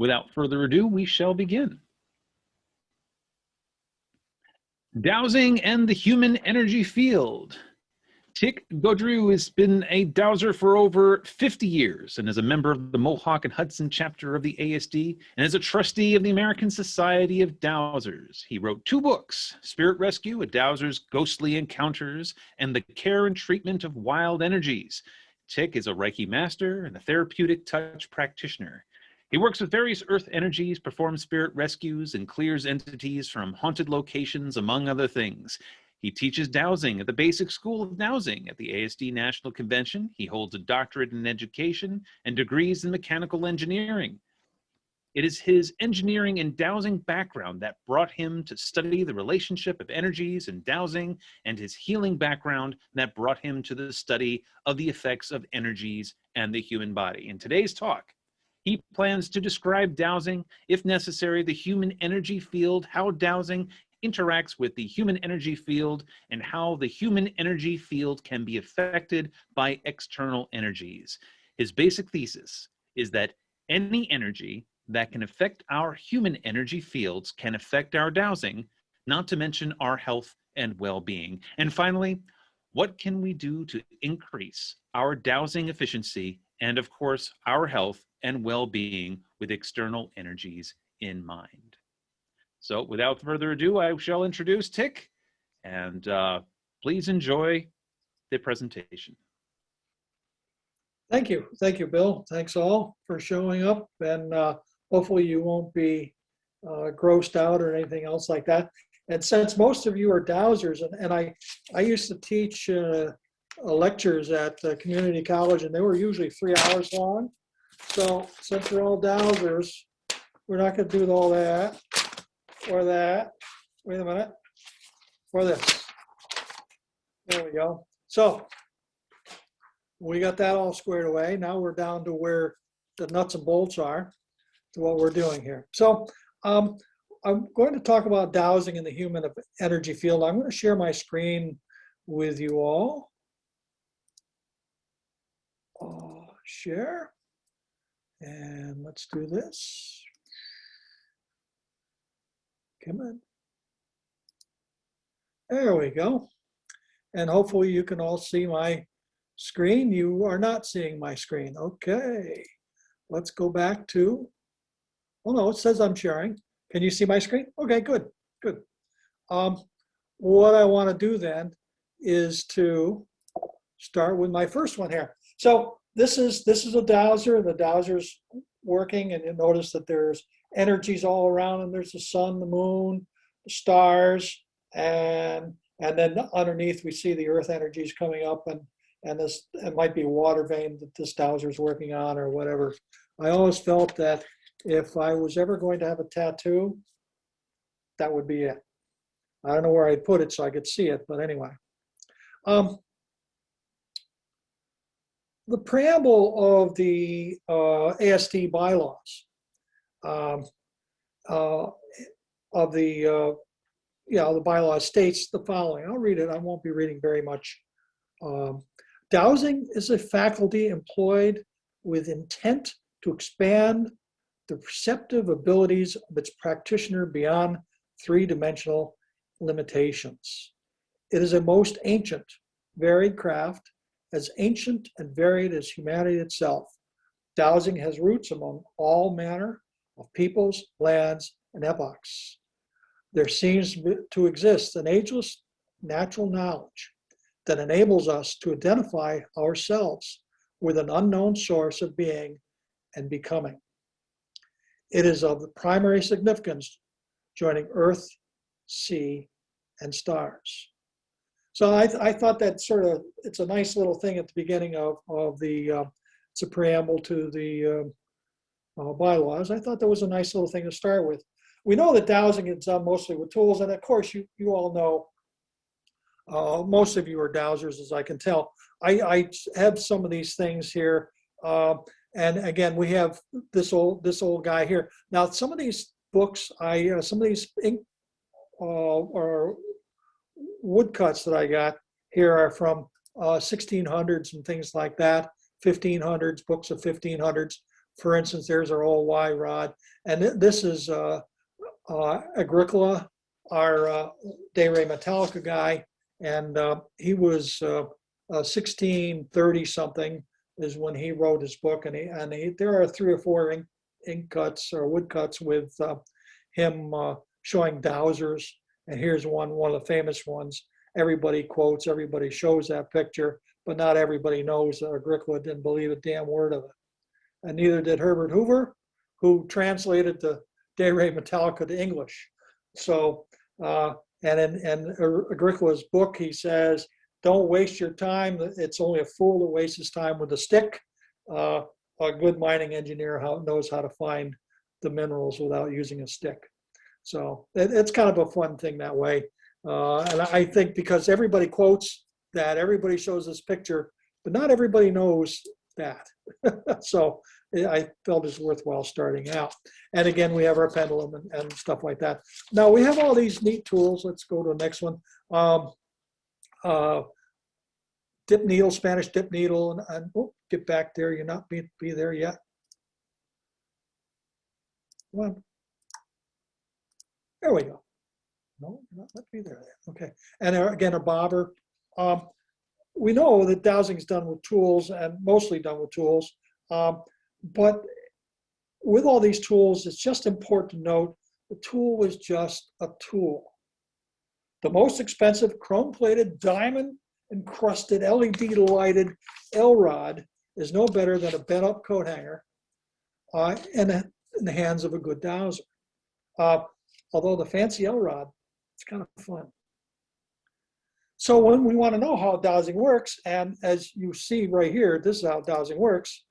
Without further ado, we shall begin. Dowsing and the human energy field. Gaudreau has been a dowser for over 50 years and is a member of the Mohawk and Hudson chapter of the ASD and is a trustee of the American Society of Dowsers. He wrote 2 books, Spirit Rescue, A Dowser's Ghostly Encounters, and The Care and Treatment of Wild Energies. Tick is a Reiki master and a therapeutic touch practitioner. He works with various earth energies, performs spirit rescues, and clears entities from haunted locations, among other things. He teaches dowsing at the Basic School of Dowsing at the ASD National Convention. He holds a doctorate in education and degrees in mechanical engineering. It is his engineering and dowsing background that brought him to study the relationship of energies and dowsing, and his healing background that brought him to the study of the effects of energies and the human body. In today's talk, he plans to describe dowsing, if necessary, the human energy field, how dowsing interacts with the human energy field, and how the human energy field can be affected by external energies. His basic thesis is that any energy that can affect our human energy fields can affect our dowsing, not to mention our health and well-being. And finally, what can we do to increase our dowsing efficiency and, of course, our health and well-being with external energies in mind? So without further ado, I shall introduce Tick, and please enjoy the presentation. Thank you. Thank you, Bill. Thanks all for showing up, and hopefully you won't be grossed out or anything else like that. And since most of you are dowsers, and I used to teach lectures at community college, and they were usually 3 hours long. So since we're all dowsers, we're not going to do all that or that. Wait a minute. Or this. There we go. So we got that all squared away. Now we're down to where the nuts and bolts are to what we're doing here. So I'm going to talk about dowsing in the human energy field. I'm going to share my screen with you all. Share. And let's do this. Come on. There we go. And hopefully you can all see my screen. You are not seeing my screen. Okay. Let's go back to, oh no, it says I'm sharing. Can you see my screen? Okay, good, good. What I want to do then is to start with my first one here. So this is a dowser. The dowser's working, and you notice that there's energies all around, and there's the sun, the moon, the stars, and then underneath we see the earth energies coming up, and this, it might be a water vein that this dowser's working on or whatever. I always felt that if I was ever going to have a tattoo, that would be it. I don't know where I'd put it so I could see it, but anyway. The preamble of the ASD bylaws the bylaws states the following. I'll read it. I won't be reading very much. Dowsing is a faculty employed with intent to expand the perceptive abilities of its practitioner beyond 3-dimensional limitations. It is a most ancient, varied craft, as ancient and varied as humanity itself. Dowsing has roots among all manner of peoples, lands, and epochs. There seems to exist an ageless natural knowledge that enables us to identify ourselves with an unknown source of being and becoming. It is of the primary significance joining earth, sea, and stars. So I thought that it's a nice little thing at the beginning of the, it's a preamble to the bylaws. I thought that was a nice little thing to start with. We know that dowsing is done mostly with tools, and of course you all know, most of you are dowsers, as I can tell. I have some of these things here, and again, we have this old guy here. Now, some of these books, some of these ink or woodcuts that I got here are from 1600s and things like that, 1500s, books of 1500s. For instance, there's our old Y rod. And this is Agricola, our De Re Metallica guy. And he was 1630 something is when he wrote his book. And there are 3 or 4 ink cuts or woodcuts with him showing dowsers. And here's one of the famous ones. Everybody quotes, everybody shows that picture, but not everybody knows that Agricola didn't believe a damn word of it. And neither did Herbert Hoover, who translated the De Re Metallica to English. So, and in Agricola's book, he says, don't waste your time. It's only a fool that wastes his time with a stick. A good mining engineer knows how to find the minerals without using a stick. So it's kind of a fun thing that way. And I think because everybody quotes that, everybody shows this picture, but not everybody knows that. So I felt it's worthwhile starting out. And again, we have our pendulum and stuff like that. Now we have all these neat tools. Let's go to the next one. Dip needle, Spanish dip needle, and oh, get back there. You're not be there yet. One. There we go. No, not let me there. Okay. And again, a bobber. We know that dowsing is done with tools and mostly done with tools. But with all these tools, it's just important to note the tool was just a tool. The most expensive chrome-plated, diamond-encrusted, LED-lighted L-rod is no better than a bent-up coat hanger in the hands of a good dowser. Although the fancy L-rod, it's kind of fun. So when we want to know how dowsing works, and as you see right here, this is how dowsing works.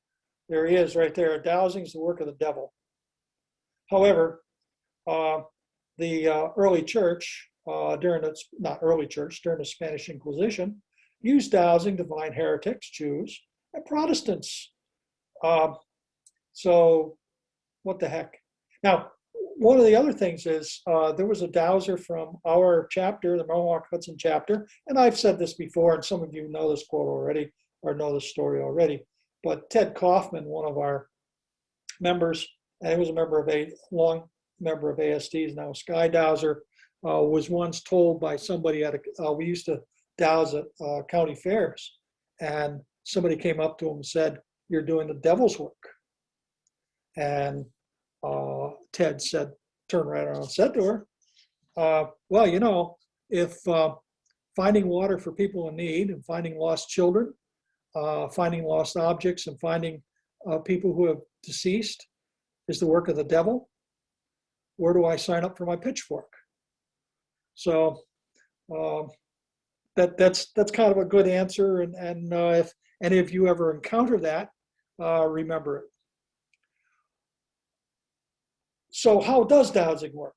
There he is right there. Dowsing is the work of the devil. However, the early church, during the Spanish Inquisition, used dowsing to find heretics, Jews, and Protestants. So what the heck? Now, one of the other things is there was a dowser from our chapter, the Mohawk Hudson chapter, and I've said this before, and some of you know this quote already, or know this story already, but Ted Kaufman, one of our members, and he was a long member of ASD's, now Sky Dowser, was once told by somebody we used to douse at county fairs, and somebody came up to him and said, "You're doing the devil's work." And Ted turned right around and said to her, well, you know, if finding water for people in need and finding lost children, finding lost objects and finding people who have deceased is the work of the devil, where do I sign up for my pitchfork? So that's kind of a good answer. And if any of you ever encounter that, remember it. So how does dowsing work?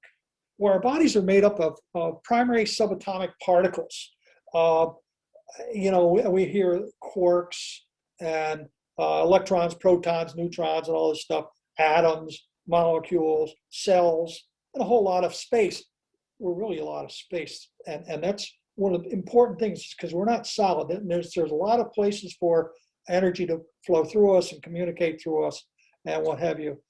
Well, our bodies are made up of primary subatomic particles. You know, we hear quarks and electrons, protons, neutrons, and all this stuff, atoms, molecules, cells, and a whole lot of space. We're really a lot of space. And that's one of the important things because we're not solid. And there's a lot of places for energy to flow through us and communicate through us and what have you.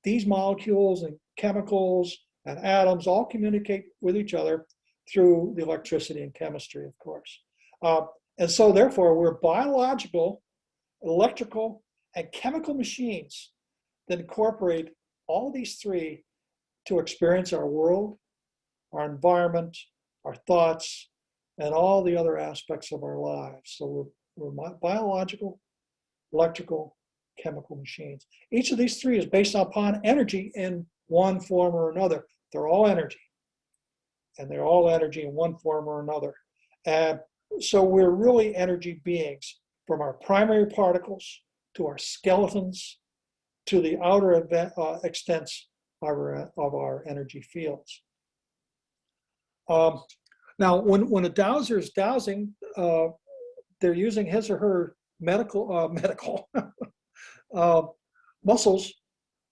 These molecules and chemicals and atoms all communicate with each other through the electricity and chemistry, of course. And so therefore, we're biological, electrical, and chemical machines that incorporate all these three to experience our world, our environment, our thoughts, and all the other aspects of our lives. So we're biological, electrical, chemical machines. Each of these three is based upon energy in one form or another. They're all energy. And they're all energy in one form or another. And so we're really energy beings, from our primary particles to our skeletons to the outer extents of our energy fields. Now, when a dowser is dowsing, they're using his or her medical muscles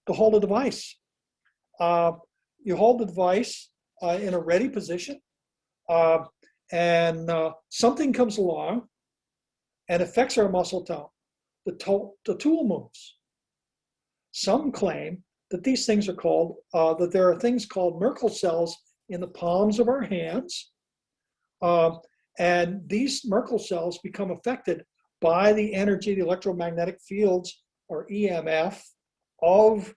to hold a device. You hold the device in a ready position, and something comes along and affects our muscle tone. the tool moves. Some claim that these things are called, that there are things called Merkel cells in the palms of our hands. And these Merkel cells become affected by the energy, the electromagnetic fields, or EMF, of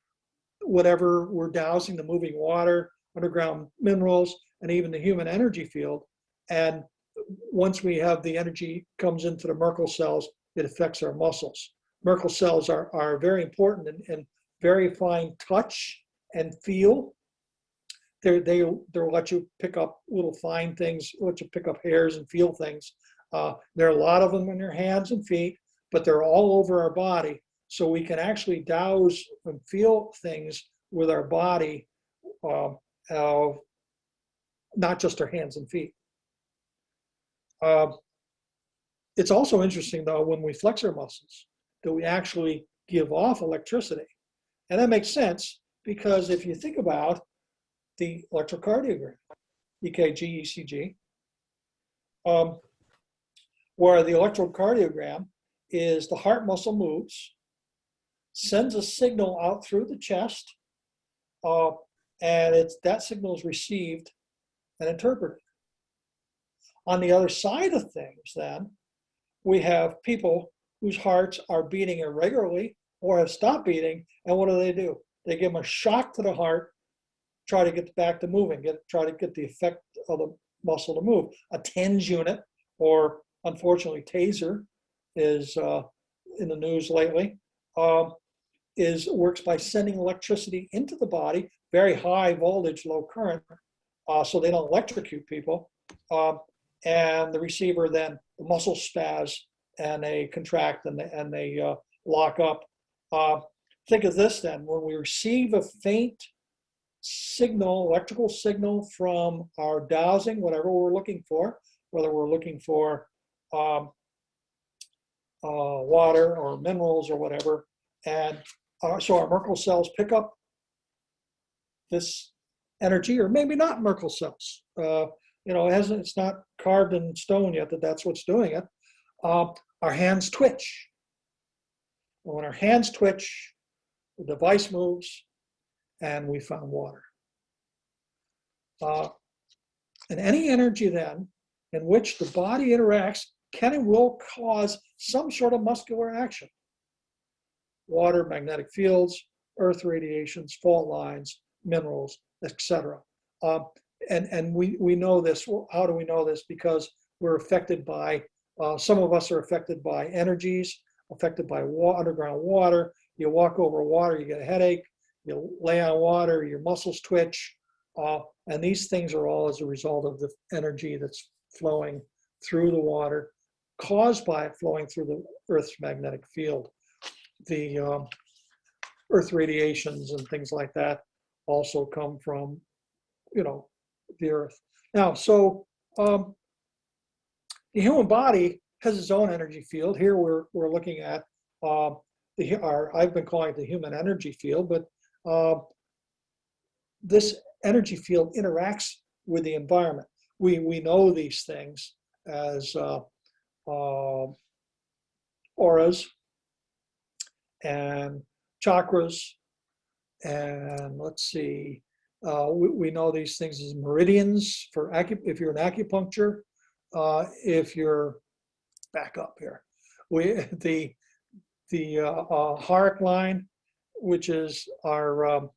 whatever we're dowsing, the moving water, underground minerals, and even the human energy field. And once we have the energy comes into the Merkel cells, it affects our muscles. Merkel cells are very important in verifying touch and feel. They'll let you pick up little fine things, let you pick up hairs and feel things. There are a lot of them in your hands and feet, but they're all over our body. So we can actually douse and feel things with our body, not just our hands and feet. It's also interesting, though, when we flex our muscles, that we actually give off electricity. And that makes sense, because if you think about the electrocardiogram, EKG, ECG, where the electrocardiogram is the heart muscle moves, sends a signal out through the chest, and that signal is received and interpreted. On the other side of things, then, we have people whose hearts are beating irregularly or have stopped beating, and what do? They give them a shock to the heart, try to get back to moving, try to get the effect of the muscle to move. A TENS unit, or unfortunately taser, is in the news lately, works by sending electricity into the body, very high voltage, low current, so they don't electrocute people. And the receiver, then the muscles spaz and they contract and they lock up. Think of this then: when we receive a faint signal, electrical signal from our dowsing, whatever we're looking for, whether we're looking for water or minerals or whatever, and so our Merkel cells pick up this energy, or maybe not Merkel cells. It's not carved in stone yet that that's what's doing it. Our hands twitch. When our hands twitch, the device moves, and we found water. And any energy then in which the body interacts can and will cause some sort of muscular action. Water, magnetic fields, earth radiations, fault lines, minerals, etc. And we know this. How do we know this? Because we're affected by, some of us are affected by energies, affected by underground water. You walk over water, you get a headache. You lay on water, your muscles twitch. And these things are all as a result of the energy that's flowing through the water, caused by it flowing through the Earth's magnetic field. The Earth radiations and things like that also come from, the Earth. Now, so the human body has its own energy field. Here we're looking at I've been calling it the human energy field, but this energy field interacts with the environment. We know these things as auras and chakras, and let's see, we know these things as meridians for if you're an acupuncture. If you're back up here, the Harak line, which is our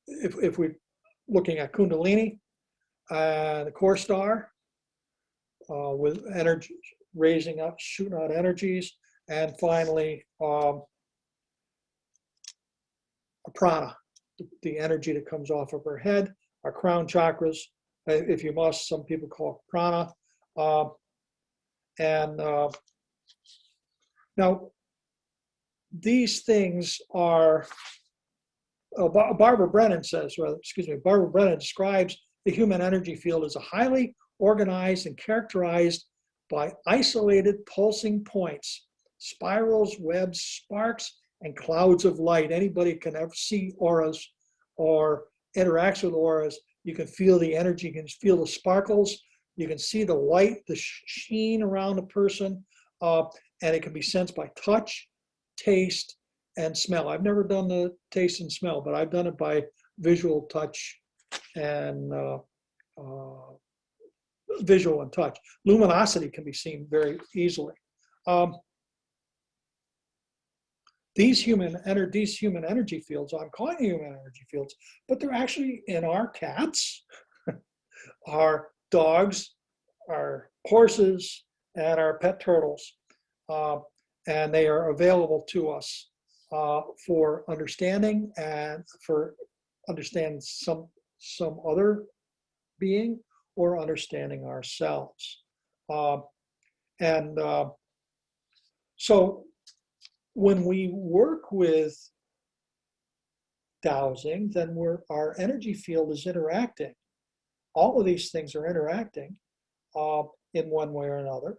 if we're looking at Kundalini, the core star with energy raising up, shooting out energies, and finally prana, the energy that comes off of our head, our crown chakras, if you must, some people call it prana. Now, these things are, Barbara Brennan describes the human energy field as a highly organized and characterized by isolated pulsing points, spirals, webs, sparks, and clouds of light. Anybody can ever see auras or interacts with auras. You can feel the energy, you can feel the sparkles, you can see the light, the sheen around a person. and it can be sensed by touch, taste, and smell. I've never done the taste and smell, but I've done it by visual, touch, and visual and touch. Luminosity can be seen very easily. These human energy fields, I'm calling human energy fields, but they're actually in our cats, our dogs, our horses, and our pet turtles. And they are available to us for understanding and for understanding some other being or understanding ourselves. So when we work with dowsing, then our energy field is interacting. All of these things are interacting in one way or another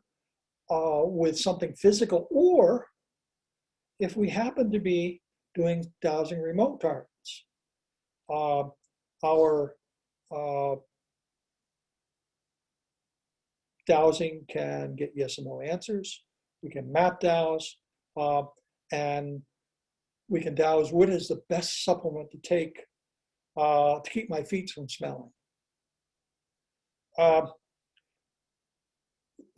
with something physical, or if we happen to be doing dowsing remote targets. Our dowsing can get yes and no answers. We can map douse, and we can douse what is the best supplement to take to keep my feet from smelling.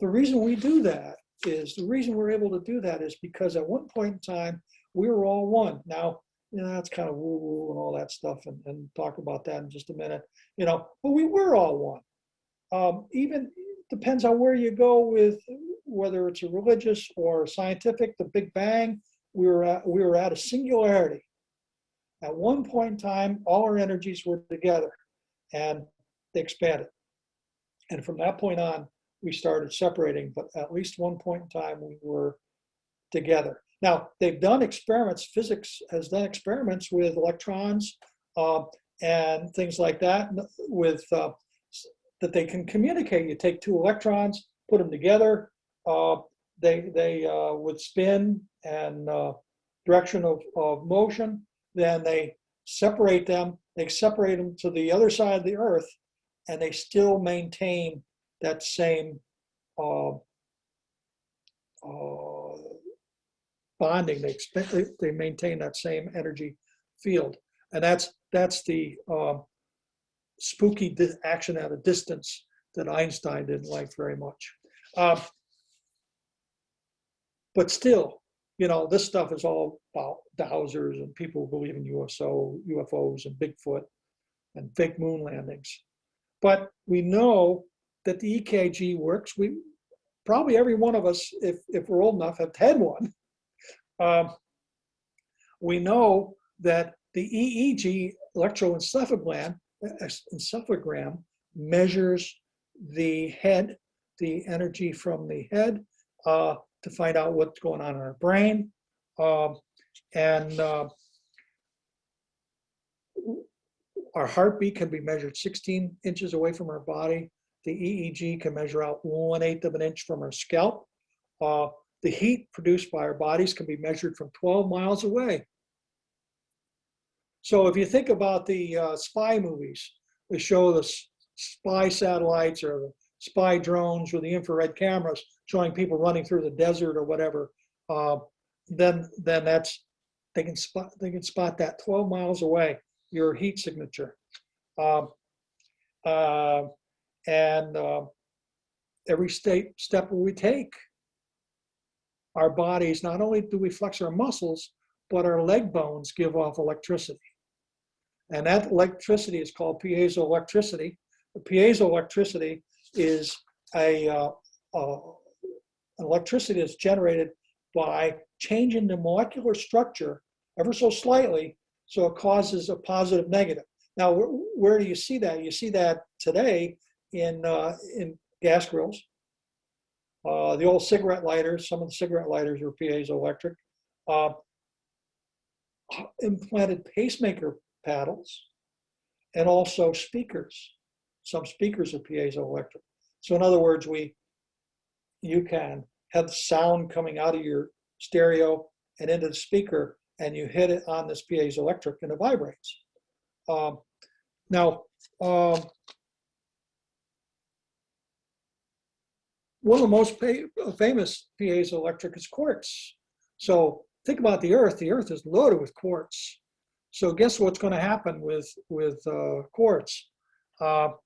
The reason we do that is, the reason we're able to do that is because at one point in time, we were all one. Now, that's kind of woo-woo and all that stuff, and talk about that in just a minute, but we were all one. Even depends on where you go with, whether it's a religious or scientific, the Big Bang, we were at a singularity. At one point in time, all our energies were together and they expanded. And from that point on, we started separating, but at least one point in time, we were together. Now, they've done experiments, physics has done experiments with electrons and things like that, with that they can communicate. You take two electrons, put them together, they would spin and direction of motion, then they separate them to the other side of the Earth, and they still maintain that same bonding. They maintain that same energy field, and that's the spooky action at a distance that Einstein didn't like very much. But still, this stuff is all about dowsers and people who believe in UFOs and Bigfoot and fake moon landings. But we know that the EKG works. We probably, every one of us, if we're old enough, have had one. We know that the EEG, electroencephalogram, measures the energy from the head to find out what's going on in our brain. Our heartbeat can be measured 16 inches away from our body. The EEG can measure out 1/8 of an inch from our scalp. The heat produced by our bodies can be measured from 12 miles away. So if you think about the spy movies, they show the spy satellites or the spy drones with the infrared cameras showing people running through the desert or whatever, then that's, they can spot that 12 miles away, your heat signature. Every step we take, our bodies, not only do we flex our muscles, but our leg bones give off electricity. And that electricity is called piezoelectricity. The piezoelectricity is an electricity that's generated by changing the molecular structure ever so slightly, so it causes a positive negative. Now, where do you see that? You see that today in gas grills. The old cigarette lighters, some of the cigarette lighters are piezoelectric. Implanted pacemaker paddles, and also speakers. Some speakers are piezoelectric. So in other words, you can have sound coming out of your stereo and into the speaker, and you hit it on this piezoelectric and it vibrates. One of the most famous piezoelectric is quartz. So think about the Earth. The Earth is loaded with quartz. So guess what's going to happen with quartz? Now,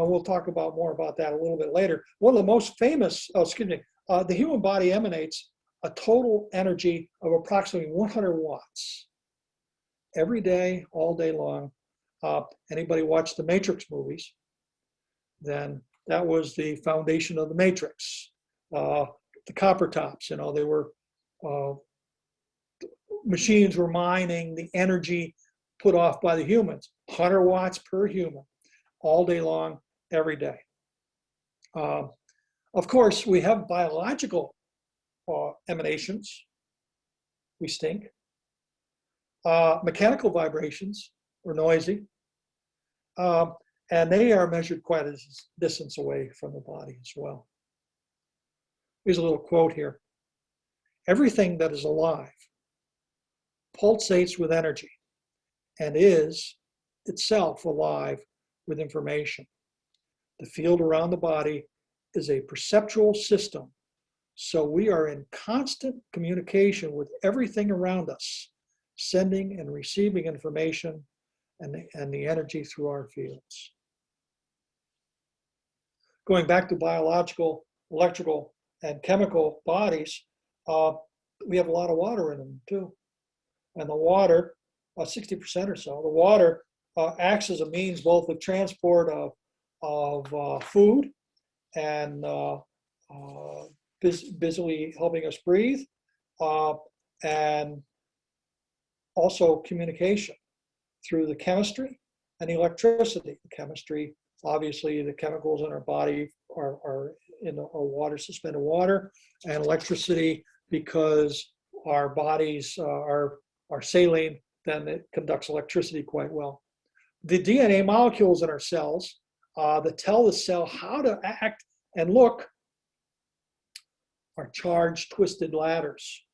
we'll talk about more about that a little bit later. One of the most famous, the human body emanates a total energy of approximately 100 watts every day, all day long. Anybody watch the Matrix movies? Then that was the foundation of the Matrix. The copper tops, they were, machines were mining the energy put off by the humans, 100 watts per human, all day long, every day. Of course, we have biological emanations. We stink. Mechanical vibrations are noisy. And they are measured quite a distance away from the body as well. Here's a little quote here. Everything that is alive pulsates with energy and is itself alive with information. The field around the body is a perceptual system, so we are in constant communication with everything around us, sending and receiving information and the energy through our fields. Going back to biological, electrical, and chemical bodies, we have a lot of water in them too. And the water, 60% or so, the water acts as a means both of transport of food and busily helping us breathe, and also communication through the chemistry and electricity. The chemistry, obviously, the chemicals in our body are in a water, suspended water, and electricity, because our bodies are saline, then it conducts electricity quite well. The DNA molecules in our cells that tell the cell how to act and look are charged, twisted ladders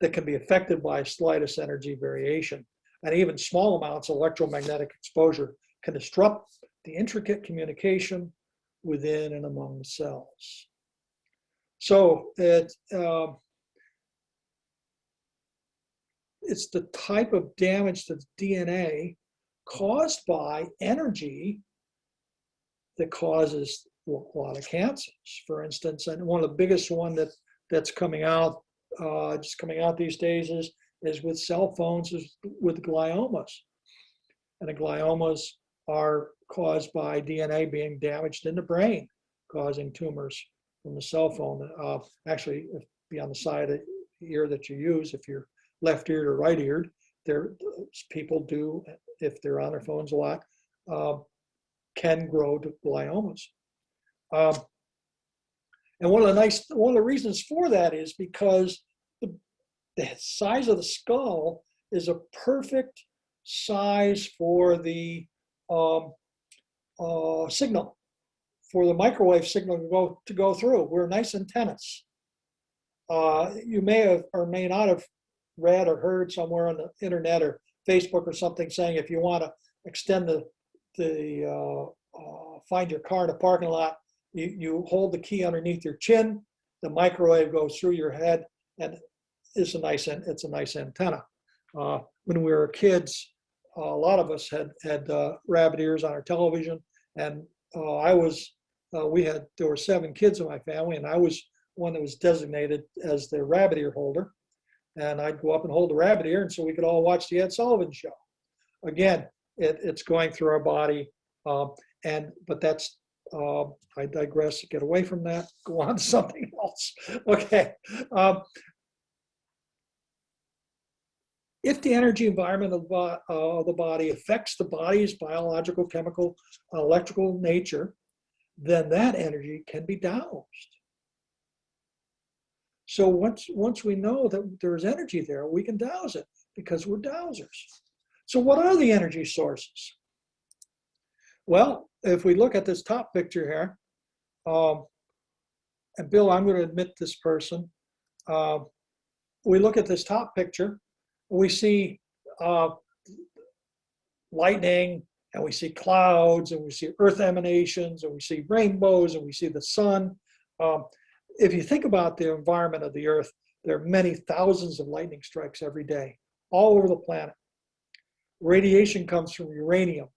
that can be affected by slightest energy variation. And even small amounts of electromagnetic exposure can disrupt the intricate communication within and among the cells. So it's the type of damage to the DNA caused by energy that causes a lot of cancers, for instance. And one of the biggest one that's coming out, just coming out these days is with cell phones, is with gliomas. And the gliomas are caused by DNA being damaged in the brain, causing tumors from the cell phone. Actually, it'd be on the side of the ear that you use. If you're left-eared or right-eared, people do, if they're on their phones a lot, can grow to gliomas. And one of the reasons for that is because the size of the skull is a perfect size for the signal, for the microwave signal to go through. We're nice antennas. You may have or may not have read or heard somewhere on the internet or Facebook or something saying if you want to extend find your car in a parking lot, you hold the key underneath your chin, the microwave goes through your head, and it's a nice antenna. When we were kids, a lot of us had rabbit ears on our television, and there were 7 kids in my family, and I was one that was designated as the rabbit ear holder, and I'd go up and hold the rabbit ear, and so we could all watch the Ed Sullivan Show. Again, it's going through our body, but that's I digress. Get away from that. Go on to something else. Okay. If the energy environment of the body affects the body's biological, chemical, electrical nature, then that energy can be doused. So once we know that there's energy there, we can douse it because we're dowsers. So what are the energy sources? Well, if we look at this top picture here, and Bill, I'm going to admit this person. We look at this top picture, we see lightning, and we see clouds, and we see earth emanations, and we see rainbows, and we see the sun. Um, if you think about the environment of the Earth, there are many thousands of lightning strikes every day, all over the planet. Radiation comes from uranium,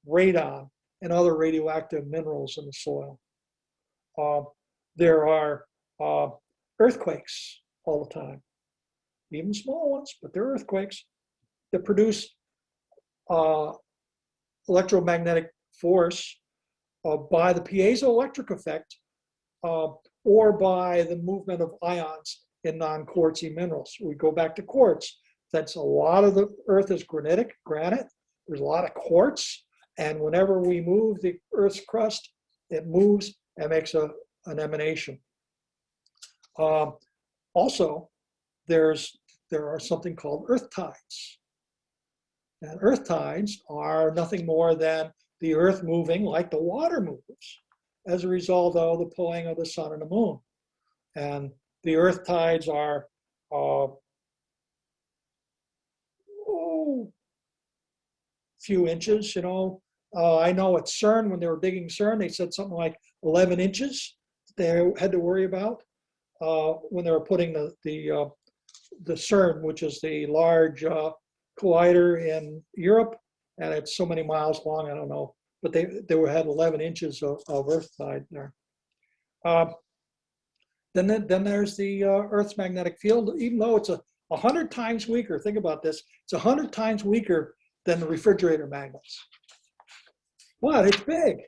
radon, and other radioactive minerals in the soil. Uh, there are earthquakes all the time, even small ones, but they're earthquakes that produce uh, electromagnetic force by the piezoelectric effect or by the movement of ions in non-quartzy minerals. We go back to quartz. That's a lot of the Earth is granite. There's a lot of quartz. And whenever we move the Earth's crust, it moves and makes an emanation. Also, there are something called earth tides. And earth tides are nothing more than the Earth moving like the water moves as a result of the pulling of the sun and the moon. And the earth tides are few inches, I know at CERN, when they were digging CERN, they said something like 11 inches they had to worry about when they were putting the CERN, which is the large collider in Europe, and it's so many miles long, I don't know, but they had 11 inches of earth tide there. Then there's the Earth's magnetic field, even though it's 100 times weaker. Think about this. It's 100 times weaker than the refrigerator magnets. But it's big.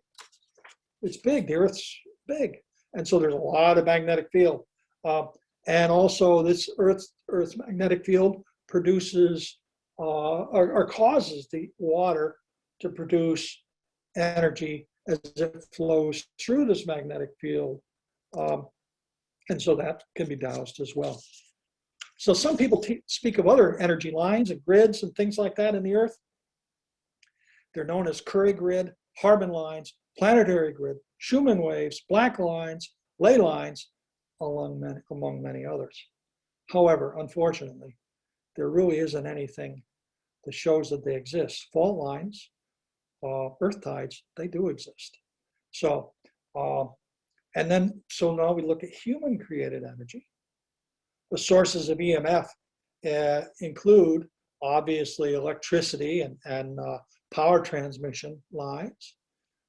It's big. The Earth's big. And so there's a lot of magnetic field. And also this Earth's magnetic field produces or causes the water to produce energy as it flows through this magnetic field. And so that can be dowsed as well. So some people speak of other energy lines and grids and things like that in the Earth. They're known as Curie grid, Harbin lines, planetary grid, Schumann waves, black lines, ley lines, among many others. However, unfortunately, there really isn't anything that shows that they exist. Fault lines, earth tides, they do exist. So, so now we look at human created energy. The sources of EMF include obviously electricity and power transmission lines.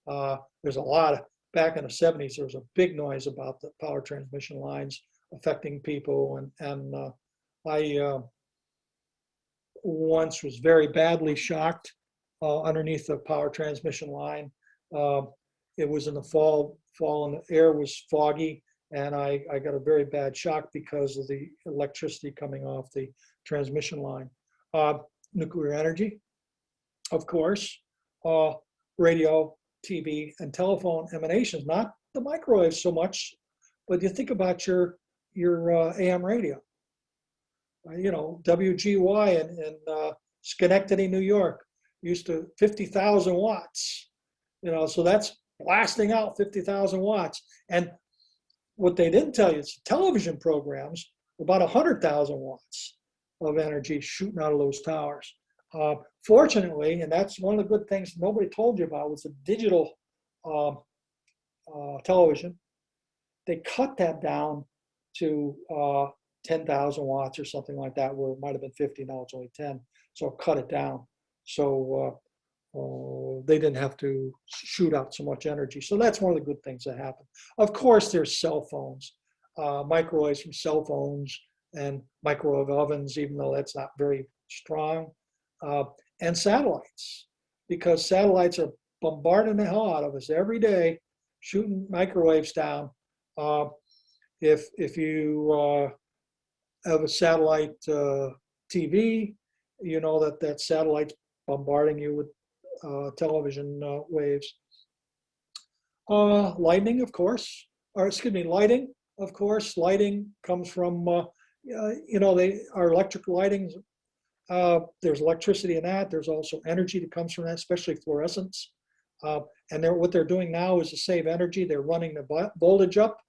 There's a lot of, back in the 70s, there was a big noise about the power transmission lines affecting people. And I once was very badly shocked underneath the power transmission line. It was in the fall and the air was foggy, and I got a very bad shock because of the electricity coming off the transmission line. Nuclear energy, of course, radio, TV, and telephone emanations, not the microwaves so much, but you think about your AM radio. WGY in Schenectady, New York, used to 50,000 watts. So that's blasting out 50,000 watts. And what they didn't tell you is television programs, about 100,000 watts of energy shooting out of those towers. Fortunately, and that's one of the good things nobody told you about, was the digital television. They cut that down to 10,000 watts or something like that, where it might have been 50, now it's only 10. So cut it down. So they didn't have to shoot out so much energy. So that's one of the good things that happened. Of course, there's cell phones, microwaves from cell phones and microwave ovens, even though that's not very strong, and satellites, because satellites are bombarding the hell out of us every day, shooting microwaves down. If you have a satellite TV, you know that satellite's bombarding you with television waves. Lighting, of course, lighting, of course. Lighting comes from, our electric lighting. There's electricity in that. There's also energy that comes from that, especially fluorescence. And what they're doing now is to save energy. They're running the voltage up.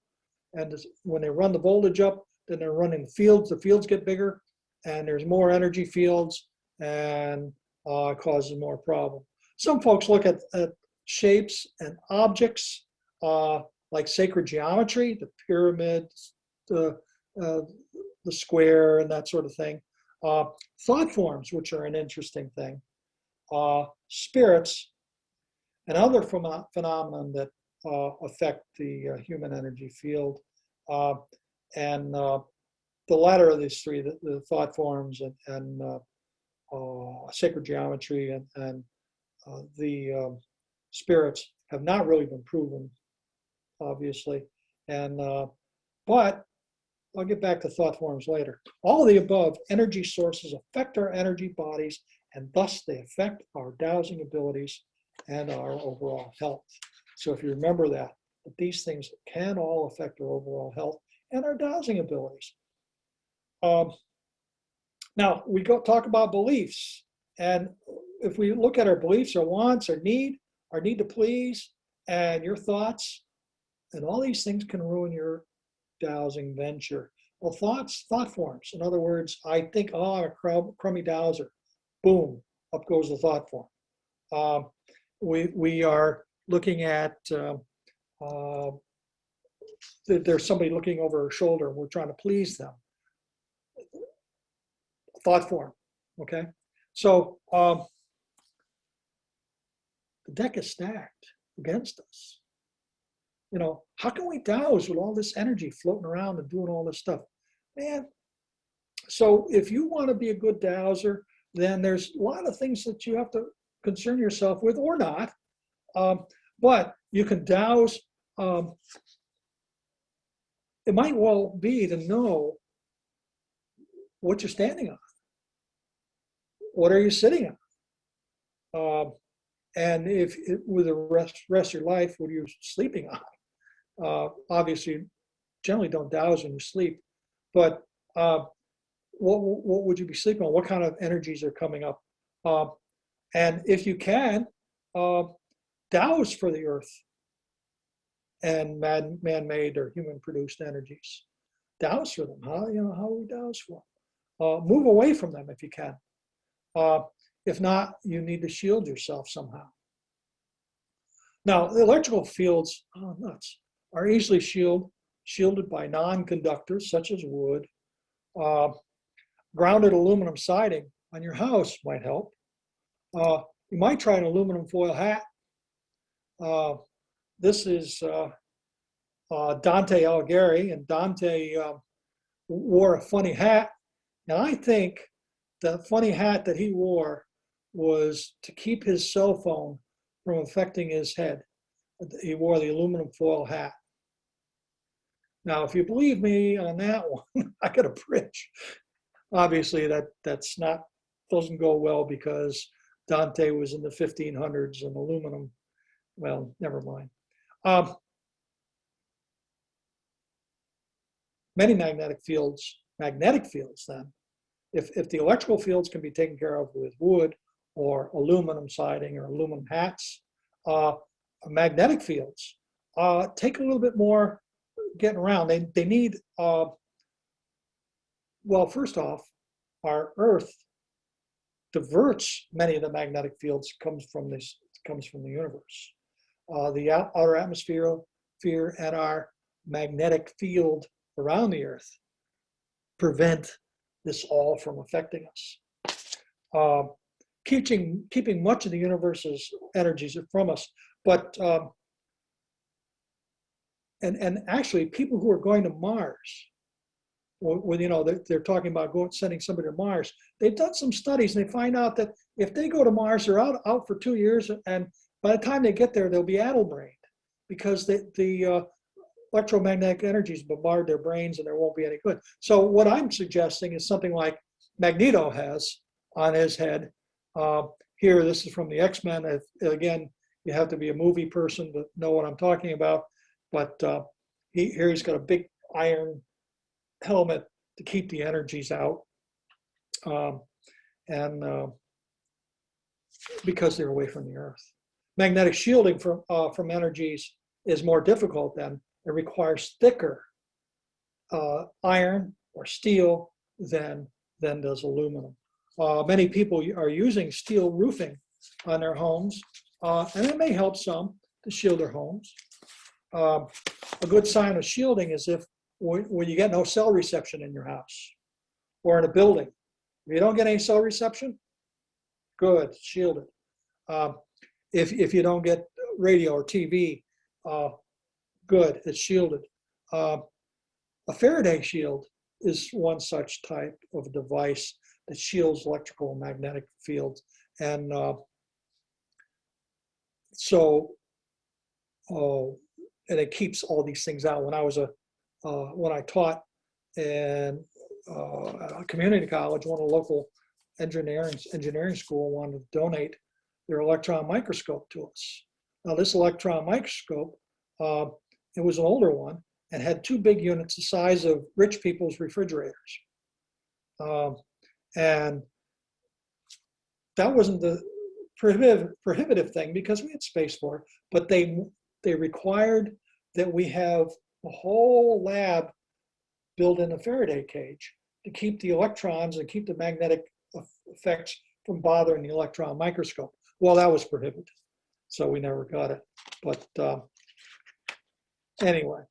And when they run the voltage up, then they're running the fields. The fields get bigger, and there's more energy fields, and causes more problem. Some folks look at shapes and objects like sacred geometry, the pyramid, the, uh, the square, and that sort of thing. Thought forms, which are an interesting thing. Spirits, and other phenomenon that affect the human energy field. And the latter of these three, the thought forms and sacred geometry and the spirits, have not really been proven, obviously. And but I'll get back to thought forms later. All of the above energy sources affect our energy bodies, and thus they affect our dowsing abilities and our overall health. So if you remember that these things can all affect our overall health and our dowsing abilities. Now we talk about beliefs, and if we look at our beliefs, our wants, our need to please, and your thoughts, and all these things can ruin your dowsing venture. Well, thought forms. In other words, I think, oh, I'm a crummy dowser. Boom, up goes the thought form. We are looking at, there's somebody looking over our shoulder and we're trying to please them. Thought form, okay? So the deck is stacked against us. You know, how can we douse with all this energy floating around and doing all this stuff? Man, so if you want to be a good dowser, then there's a lot of things that you have to concern yourself with, or not. But you can douse. It might well be to know what you're standing on. What are you sitting on? And if with the rest of your life, what are you sleeping on? Obviously, generally don't douse when you sleep, but what would you be sleeping on? What kind of energies are coming up? And if you can, douse for the earth and man-made or human-produced energies. Douse for them. How do we douse for them? Move away from them if you can. If not, you need to shield yourself somehow. Now, the electrical fields, are easily shielded by non-conductors such as wood. Grounded aluminum siding on your house might help. You might try an aluminum foil hat. This is Dante Alighieri, and Dante wore a funny hat. And I think the funny hat that he wore was to keep his cell phone from affecting his head. He wore the aluminum foil hat. Now, if you believe me on that one, I got a bridge. Obviously, doesn't go well because Dante was in the 1500s and aluminum, well, never mind. Many magnetic fields then, if the electrical fields can be taken care of with wood or aluminum siding or aluminum hats, magnetic fields take a little bit more getting around. They need, well, first off, our Earth diverts many of the magnetic fields comes from the universe. The outer atmosphere and our magnetic field around the Earth prevent this all from affecting us. Keeping much of the universe's energies from us, but and actually people who are going to Mars, they're talking about sending somebody to Mars. They've done some studies and they find out that if they go to Mars, they're out for 2 years, and by the time they get there, they'll be addle-brained because the electromagnetic energies bombard their brains and there won't be any good. So what I'm suggesting is something like Magneto has on his head. Here, this is from the X-Men. Again, you have to be a movie person to know what I'm talking about. But he's got a big iron helmet to keep the energies out. And because they're away from the Earth. Magnetic shielding from energies is more difficult then. It requires thicker iron or steel than does aluminum. Many people are using steel roofing on their homes, and it may help some to shield their homes. A good sign of shielding is if when you get no cell reception in your house or in a building. If you don't get any cell reception, good, shielded. If you don't get radio or TV, good, it's shielded. A Faraday shield is one such type of device that shields electrical and magnetic fields. And and it keeps all these things out. When I taught in a community college, one of the local engineering school wanted to donate their electron microscope to us. Now this electron microscope, it was an older one and had two big units the size of rich people's refrigerators. And that wasn't the prohibitive thing because we had space for it, but they required that we have the whole lab built in a Faraday cage to keep the electrons and keep the magnetic effects from bothering the electron microscope. Well, that was prohibited, so we never got it. But anyway,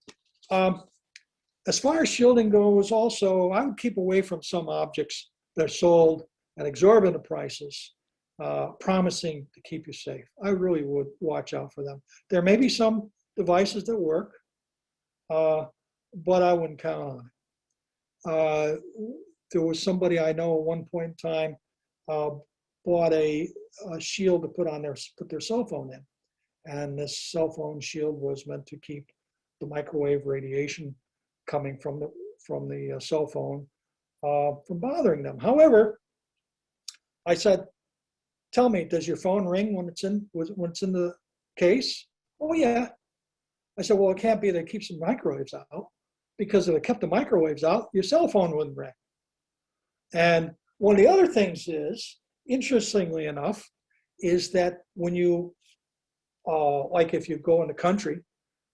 as far as shielding goes, also, I would keep away from some objects that are sold at exorbitant prices, promising to keep you safe. I really would watch out for them. There may be some devices that work, but I wouldn't count on it. There was somebody I know at one point in time bought a shield to put their cell phone in, and this cell phone shield was meant to keep the microwave radiation coming from the cell phone from bothering them. However, I said, "Tell me, does your phone ring when it's in the case?" "Oh yeah." I said, "Well, it can't be that it keeps the microwaves out, because if it kept the microwaves out, your cell phone wouldn't ring." And one of the other things is, interestingly enough, is that when you, like if you go in the country,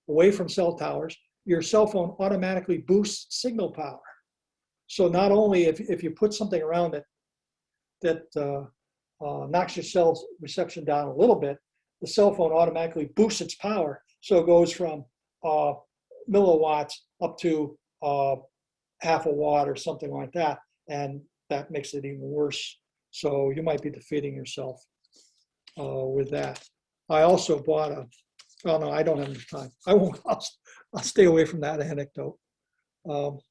away from cell towers, your cell phone automatically boosts signal power. So not only if you put something around it that knocks your cell reception down a little bit, the cell phone automatically boosts its power. So it goes from milliwatts up to half a watt or something like that. And that makes it even worse. So you might be defeating yourself with that. I also bought oh no, I don't have enough time. I'll stay away from that anecdote. Of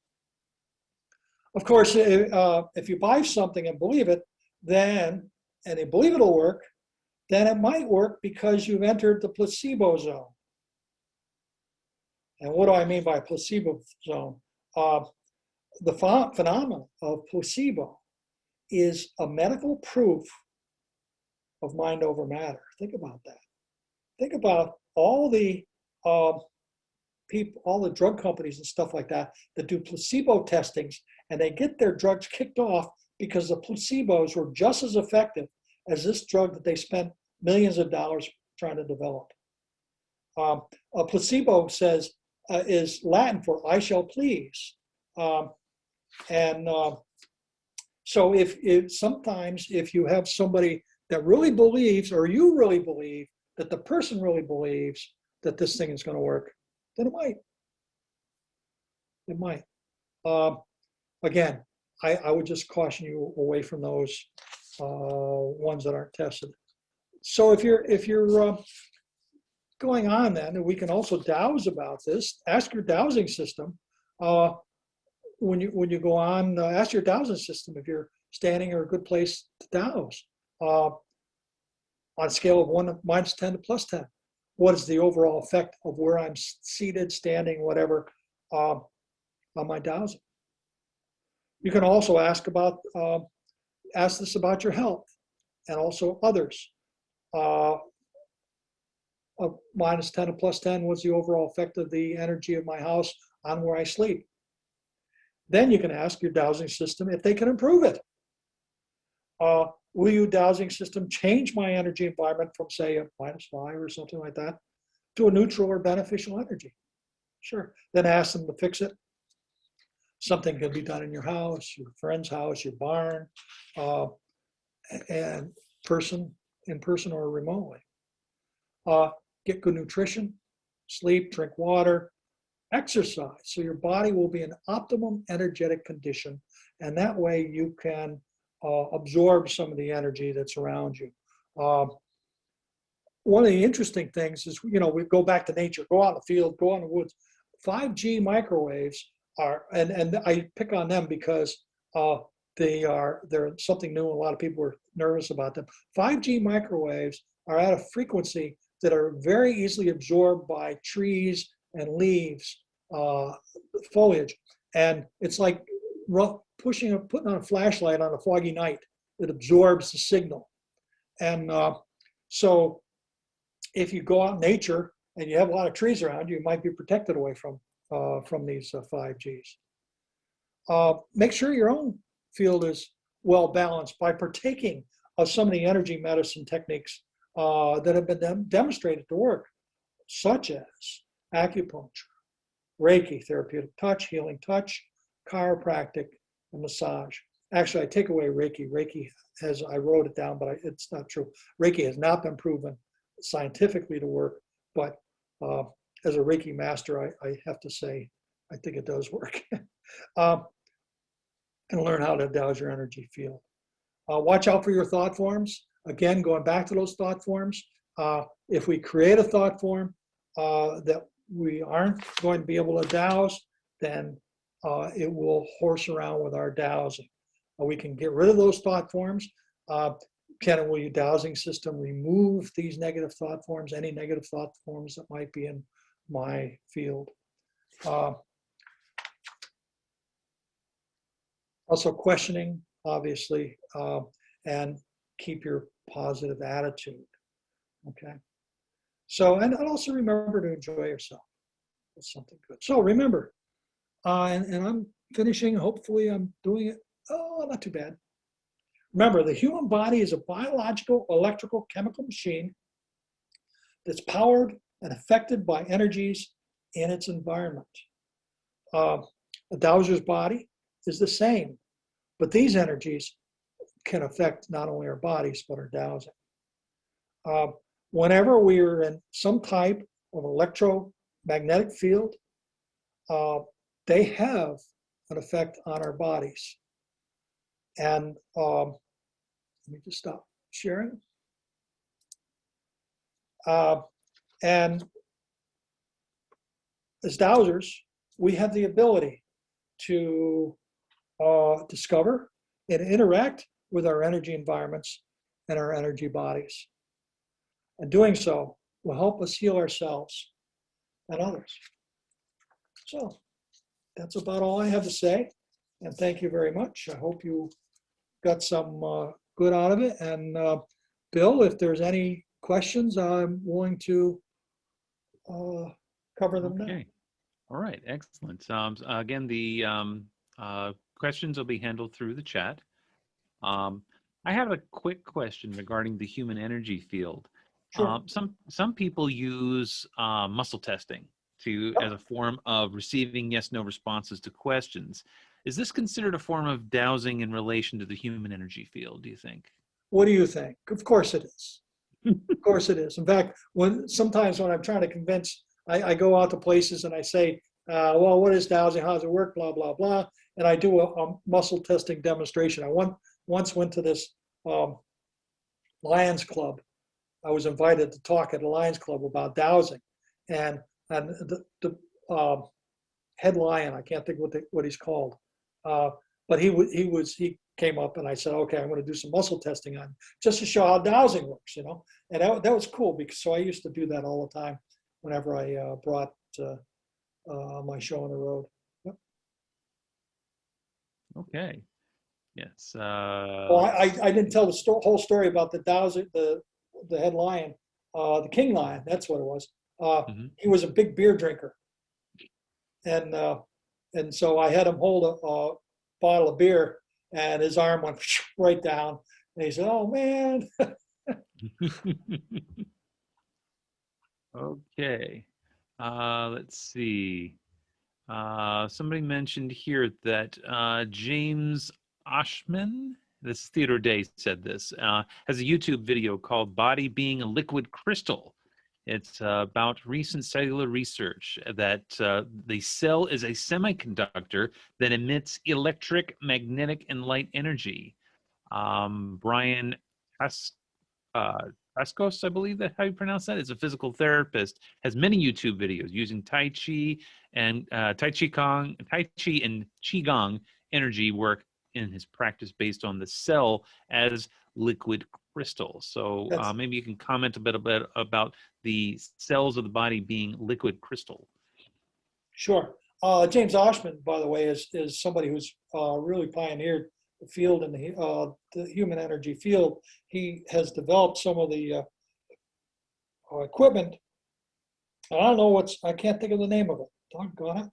course, if you buy something and believe it, and you believe it'll work, then it might work because you've entered the placebo zone. And what do I mean by placebo zone? The phenomenon of placebo is a medical proof of mind over matter. Think about that. Think about all the people, all the drug companies and stuff like that do placebo testings, and they get their drugs kicked off because the placebos were just as effective as this drug that they spent millions of dollars trying to develop. A placebo is Latin for "I shall please," so if sometimes if you have somebody that really believes, or you really believe that the person really believes that this thing is going to work, then it might. It might. Again, I would just caution you away from those ones that aren't tested. So if you're going on, then, and we can also dowse about this. Ask your dowsing system when you go on. Ask your dowsing system if you're standing or a good place to dowse. On a scale of 1 minus 10 to plus 10, what is the overall effect of where I'm seated, standing, whatever, on my dowsing? You can also ask this about your health and also others. Minus 10 to plus 10, what's the overall effect of the energy of my house on where I sleep? Then you can ask your dowsing system if they can improve it. Will your dowsing system change my energy environment from, say, a minus 5 or something like that to a neutral or beneficial energy? Sure. Then ask them to fix it. Something can be done in your house, your friend's house, your barn, and in person or remotely. Get good nutrition, sleep, drink water, exercise. So your body will be in optimum energetic condition. And that way you can absorb some of the energy that's around you. One of the interesting things is, you know, we go back to nature, go out in the field, go out in the woods. 5G microwaves are, and I pick on them because they're something new. A lot of people are nervous about them. 5G microwaves are at a frequency that are very easily absorbed by trees and leaves, foliage. And it's like putting on a flashlight on a foggy night. It absorbs the signal. And so if you go out in nature and you have a lot of trees around you, you might be protected away from these 5Gs. Make sure your own field is well balanced by partaking of some of the energy medicine techniques that have been demonstrated to work, such as acupuncture, Reiki, therapeutic touch, healing touch, chiropractic, and massage. Actually, I take away Reiki. Reiki has, I wrote it down, but it's not true. Reiki has not been proven scientifically to work, but as a Reiki master, I have to say, I think it does work. And learn how to douse your energy field. Watch out for your thought forms. Again, going back to those thought forms, if we create a thought form that we aren't going to be able to douse, then it will horse around with our dowsing. We can get rid of those thought forms. Can and will your dowsing system remove these negative thought forms, any negative thought forms that might be in my field? Also questioning, obviously, and keep your positive attitude, okay? So, and also remember to enjoy yourself. That's something good. So remember, and I'm finishing, hopefully I'm doing it, not too bad. Remember, the human body is a biological, electrical, chemical machine that's powered and affected by energies in its environment. A dowser's body is the same, but these energies can affect not only our bodies, but our dowsing. Whenever we are in some type of electromagnetic field, they have an effect on our bodies. And let me just stop sharing. And as dowsers, we have the ability to discover and interact with our energy environments and our energy bodies. And doing so will help us heal ourselves and others. So that's about all I have to say. And thank you very much. I hope you got some good out of it. And Bill, if there's any questions, I'm willing to cover them now. All right, excellent. Again, the questions will be handled through the chat. I have a quick question regarding the human energy field. Sure. Some people use muscle testing as a form of receiving yes/no responses to questions. Is this considered a form of dowsing in relation to the human energy field, do you think? What do you think? Of course it is. Of course it is. In fact, sometimes when I'm trying to convince, I go out to places and I say, well, what is dowsing? How does it work? Blah, blah, blah. And I do a muscle testing demonstration. I once went to this Lions Club. I was invited to talk at a Lions Club about dowsing. And the head lion, I can't think what he's called, but he came up and I said, okay, I'm going to do some muscle testing on just to show how dowsing works, you know. And that was cool because so I used to do that all the time whenever I brought my show on the road. Yep. Okay. Yes. Well, I didn't tell the whole story about the dowsing, the head lion, the king lion. That's what it was. He was a big beer drinker, and so I had him hold a bottle of beer, and his arm went right down, and he said, "Oh man." Okay. Let's see. Somebody mentioned here that James Oshman, this Theodore Day said this, has a YouTube video called Body Being a Liquid Crystal. It's about recent cellular research that the cell is a semiconductor that emits electric, magnetic, and light energy. Brian uh, Ascos, I believe that how you pronounce that, is a physical therapist, has many YouTube videos using Tai Chi and Qigong energy work in his practice based on the cell as liquid crystal. So That's maybe you can comment a bit about the cells of the body being liquid crystal. sure. James Oshman, by the way, is somebody who's really pioneered the field in the human energy field. He has developed some of the equipment. I don't know I can't think of the name of it. Doggone it.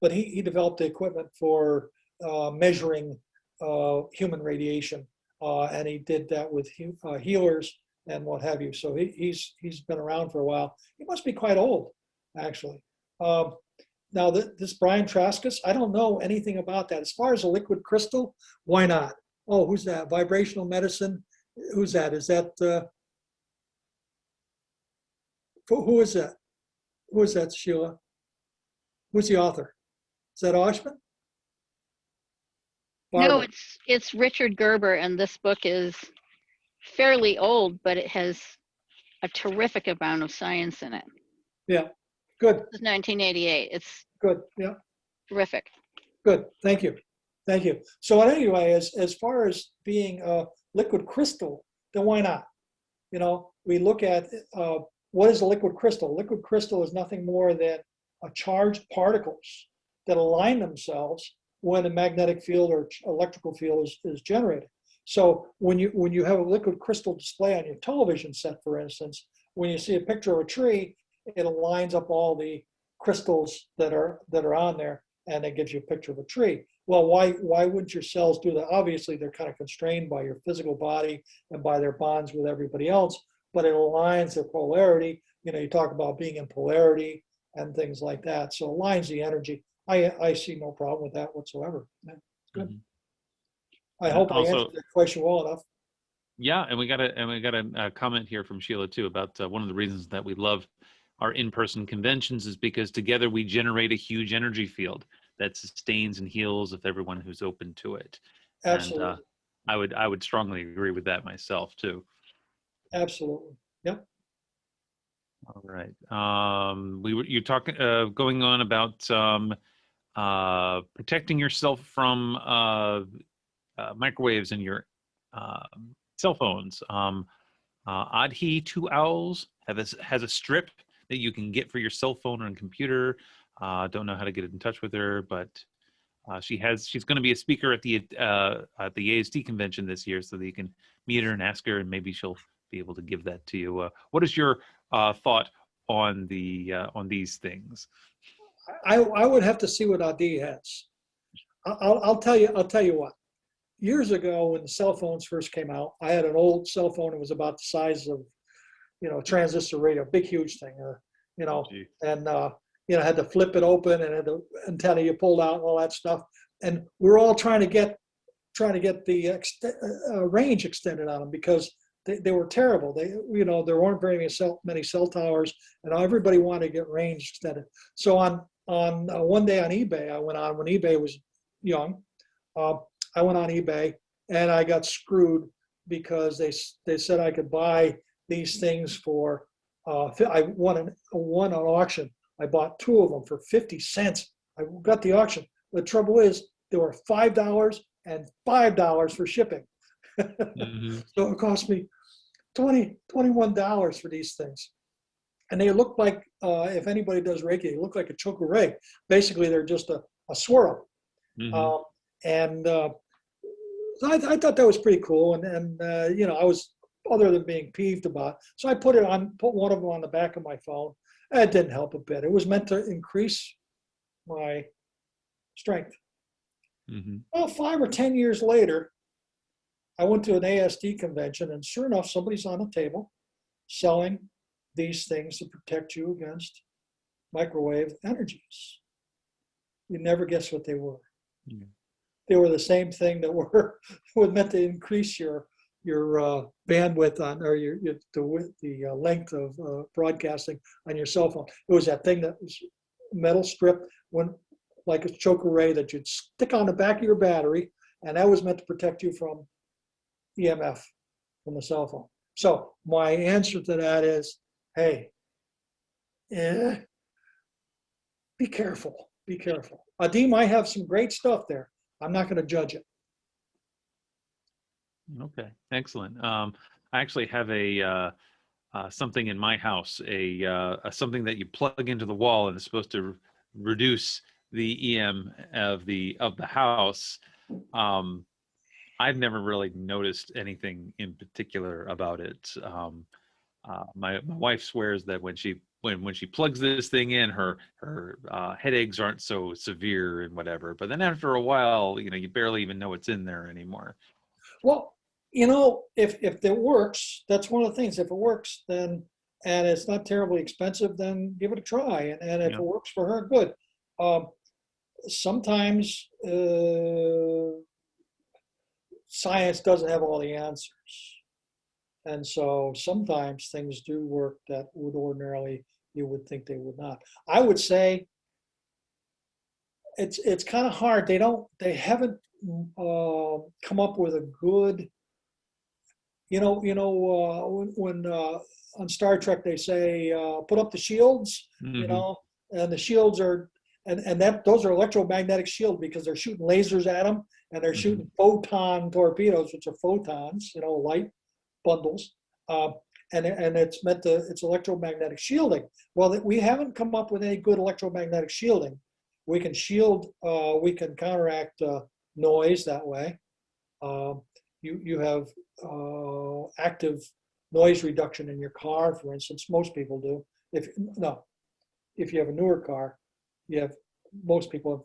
But he developed the equipment for measuring human radiation, and he did that with healers and what have you. So he's been around for a while. He must be quite old, actually. Now this Brian Traskis, I don't know anything about that. As far as a liquid crystal, why not? Oh, who's that? Vibrational medicine. Who's that? Is that who is that? Who is that, Sheila? Who's the author? Is that Oshman? No, Barbara. it's Richard Gerber, and this book is fairly old, but it has a terrific amount of science in it. Yeah, good, This is 1988. It's good. Yeah, terrific. good. Thank you. Thank you. So anyway, as far as being a liquid crystal, then why not? You know, we look at what is a liquid crystal? Liquid crystal is nothing more than charged particles that align themselves when a magnetic field or electrical field is generated. So when you have a liquid crystal display on your television set, for instance, when you see a picture of a tree, it aligns up all the crystals that are on there, and it gives you a picture of a tree. Well, why wouldn't your cells do that? Obviously, they're kind of constrained by your physical body and by their bonds with everybody else, but it aligns their polarity. You know, you talk about being in polarity and things like that. So it aligns the energy. I see no problem with that whatsoever. Yeah, good. Mm-hmm. I hope I Also, answered that question well enough. yeah, and we got a comment here from Sheila too about one of the reasons that we love our in-person conventions is because together we generate a huge energy field that sustains and heals with everyone who's open to it. And Absolutely. I would strongly agree with that myself too. Absolutely. Yep. All right. You're talking going on about protecting yourself from microwaves in your cell phones. Adhi Two Owls has a strip that you can get for your cell phone or computer. Don't know how to get in touch with her, but she's going to be a speaker at the ASD convention this year, so that you can meet her and ask her, and maybe she'll be able to give that to you. What is your thought on these things? I would have to see what Adi has. I'll tell you what. Years ago, when the cell phones first came out, I had an old cell phone. It was about the size of, a transistor radio, big, huge thing, and had to flip it open and had the antenna you pulled out and all that stuff. And we're all trying to get the range extended on them because they were terrible. There weren't very many cell towers, and everybody wanted to get range extended. So on one day on eBay, I went on when eBay was young. I went on eBay and I got screwed because they said I could buy these things for. I won an auction. I bought 2 of them for 50 cents. I got the auction. The trouble is, they were $5 and $5 for shipping. Mm-hmm. So it cost me $21 for these things. And they look like, if anybody does Reiki, they look like a chokurei. Basically, they're just a swirl. Mm-hmm. So I thought that was pretty cool. And I was, other than being peeved about, so I put one of them on the back of my phone. It didn't help a bit. It was meant to increase my strength. Mm-hmm. Well, 5 or 10 years later, I went to an ASD convention, and sure enough, somebody's on a table selling these things to protect you against microwave energies. You never guess what they were. Mm-hmm. They were the same thing that were meant to increase your bandwidth on, or the length of broadcasting on your cell phone. It was that thing that was metal strip, like a choke array that you'd stick on the back of your battery, and that was meant to protect you from EMF from the cell phone. So my answer to that is, hey, be careful, be careful. Adim might have some great stuff there. I'm not going to judge it. Okay, excellent. I actually have a something in my house, a something that you plug into the wall and it's supposed to reduce the EM of the house. I've never really noticed anything in particular about it. My wife swears that when she plugs this thing in, her headaches aren't so severe and whatever. But then after a while, you barely even know it's in there anymore. Well, if it works, that's one of the things. If it works, then, and it's not terribly expensive, then give it a try. And if Yeah. it works for her, good. Sometimes science doesn't have all the answers. And so sometimes things do work that would ordinarily you would think they would not. I would say it's kind of hard. They haven't come up with a good, when on Star Trek they say put up the shields, Mm-hmm. and the shields are, and those are electromagnetic shields because they're shooting lasers at them, and they're shooting photon torpedoes, which are photons, light bundles, and it's it's electromagnetic shielding. Well, we haven't come up with any good electromagnetic shielding. We can we can counteract noise that way. You have active noise reduction in your car, for instance. Most people do. If you have a newer car, most people have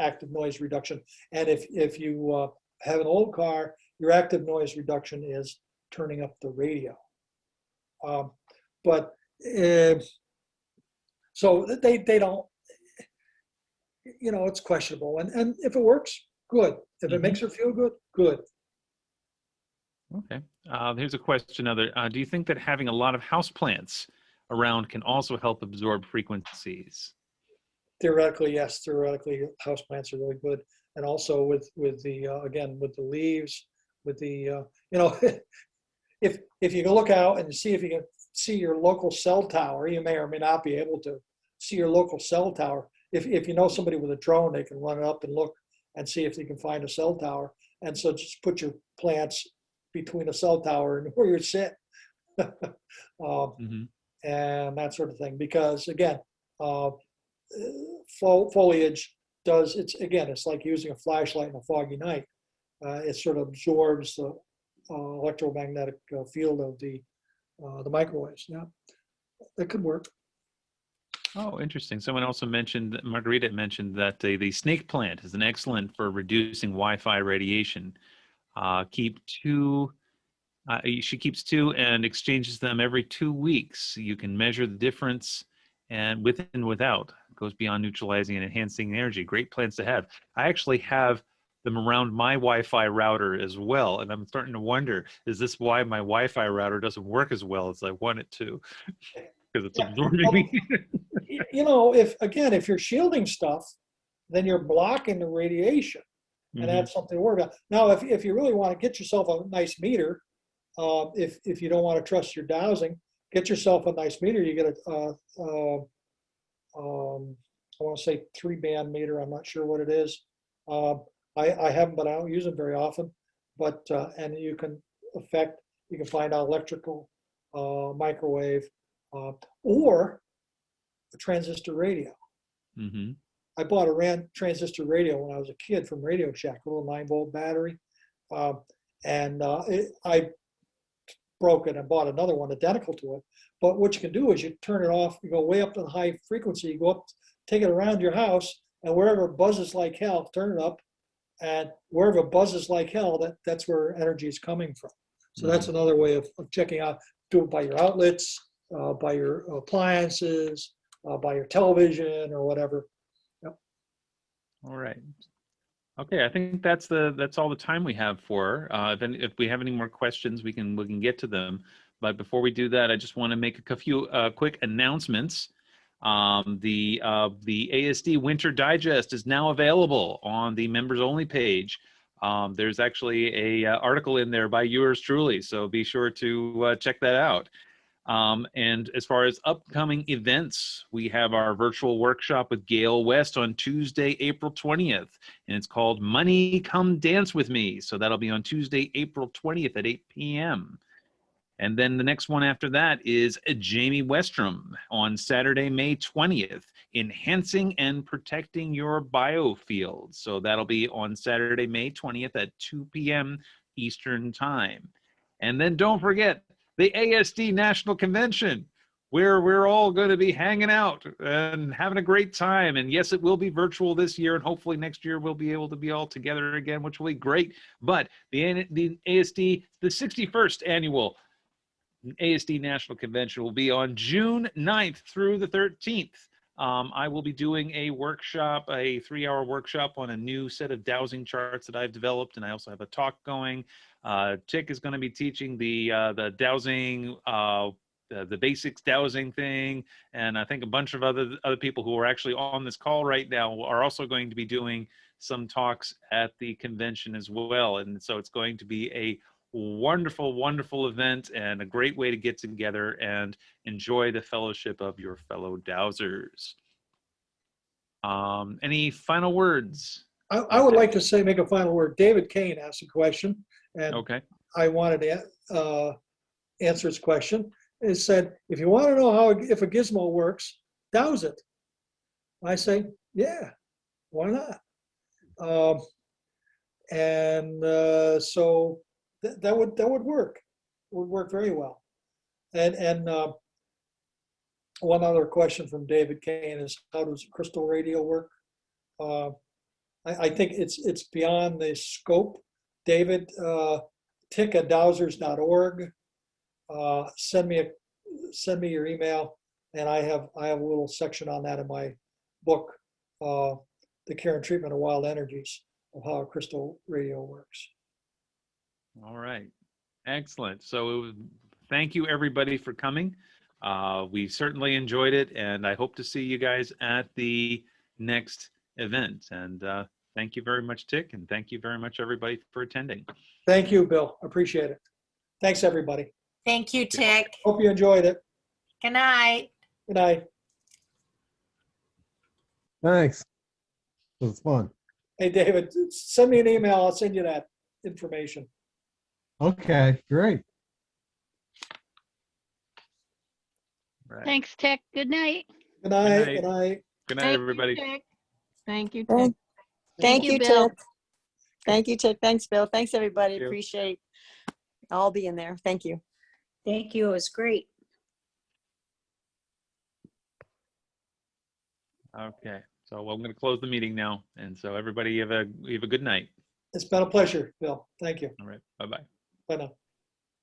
active noise reduction. And if you have an old car, your active noise reduction is turning up the radio. So they don't, it's questionable. And if it works, good. If it makes her feel good, good. Okay. Here's a question. Do you think that having a lot of houseplants around can also help absorb frequencies? Theoretically, yes. Theoretically, houseplants are really good. And also with the again, with the leaves, with the if you can look out and see if you can see your local cell tower, you may or may not be able to see your local cell tower. If you know somebody with a drone, they can run it up and look and see if they can find a cell tower. And so just put your plants between a cell tower and where you're sitting, and that sort of thing. Because again, foliage it's like using a flashlight in a foggy night. It sort of absorbs the electromagnetic field of the microwaves. Yeah, that could work. Oh, interesting. Someone also mentioned, Margarita mentioned that the snake plant is an excellent for reducing Wi-Fi radiation. She keeps two and exchanges them every 2 weeks. You can measure the difference and with and without. It goes beyond neutralizing and enhancing energy. Great plants to have. I actually have them around my Wi-Fi router as well. And I'm starting to wonder, is this why my Wi-Fi router doesn't work as well as I want it to? Because it's absorbing me. If you're shielding stuff, then you're blocking the radiation, and that's something to worry about. Now, if you really want to get yourself a nice meter, if you don't want to trust your dowsing, get yourself a nice meter. You get I want to say 3-band meter. I'm not sure what it is. I have them, but I don't use them very often. But and you can find out electrical, microwave, or a transistor radio. I bought a transistor radio when I was a kid from Radio Shack, a little 9-volt battery, and I broke it and bought another one identical to it. But what you can do is you turn it off, you go way up to the high frequency, you go up, take it around your house, and wherever it buzzes like hell, turn it up, and wherever it buzzes like hell, that's where energy is coming from. So that's another way of checking out. Do it by your outlets, by your appliances, by your television or whatever. Yep. All right. Okay, I think that's all the time we have for. If we have any more questions, we can get to them. But before we do that, I just want to make a few quick announcements. The ASD Winter Digest is now available on the members only page. There's actually a article in there by yours truly, so be sure to check that out. And as far as upcoming events, we have our virtual workshop with Gail West on Tuesday, April 20th, and it's called Money Come Dance With Me. So that'll be on Tuesday, April 20th at 8 p.m. And then the next one after that is Jamie Westrom on Saturday, May 20th, Enhancing and Protecting Your Biofield. So that'll be on Saturday, May 20th at 2 p.m. Eastern Time. And then don't forget the ASD National Convention, where we're all going to be hanging out and having a great time. And yes, it will be virtual this year, and hopefully next year we'll be able to be all together again, which will be great. But the ASD, the 61st annual ASD National Convention will be on June 9th through the 13th. I will be doing a workshop, a 3-hour workshop on a new set of dowsing charts that I've developed, and I also have a talk going. Chick is going to be teaching the dowsing, the basics dowsing thing, and I think a bunch of other people who are actually on this call right now are also going to be doing some talks at the convention as well. And so it's going to be a wonderful, wonderful event and a great way to get together and enjoy the fellowship of your fellow dowsers. Any final words? I would like to make a final word. David Kane asked a question, and Okay. I wanted to answer his question. It said, if you want to know if a gizmo works, douse it. I say, yeah, why not? So that would work. It would work very well. And one other question from David Kane is, how does crystal radio work? I think it's beyond the scope. David, tick@dowsers.org. Send me your email, and I have a little section on that in my book, The Care and Treatment of Wild Energies, of how a crystal radio works. All right. Excellent. So thank you everybody for coming. We certainly enjoyed it, and I hope to see you guys at the next event. And thank you very much, Tick, and thank you very much everybody for attending. Thank you, Bill. Appreciate it. Thanks, everybody. Thank you, Tick. Hope you enjoyed it. Good night. Good night. Thanks. It was fun. Hey, David, send me an email. I'll send you that information. Okay, great. Right. Thanks, Tick. Good night. Good night. night. Good night. Good night, everybody. Thank you, Thank, Tick. thank you, Bill. Tick. Thank you, Tick. Thanks, Bill. Thanks, everybody. Thank you. Appreciate all being there. Thank you. Thank you. It was great. Okay. So I'm going to close the meeting now. And so everybody have a good night. It's been a pleasure, Bill. Thank you. All right. Bye-bye. Bye now.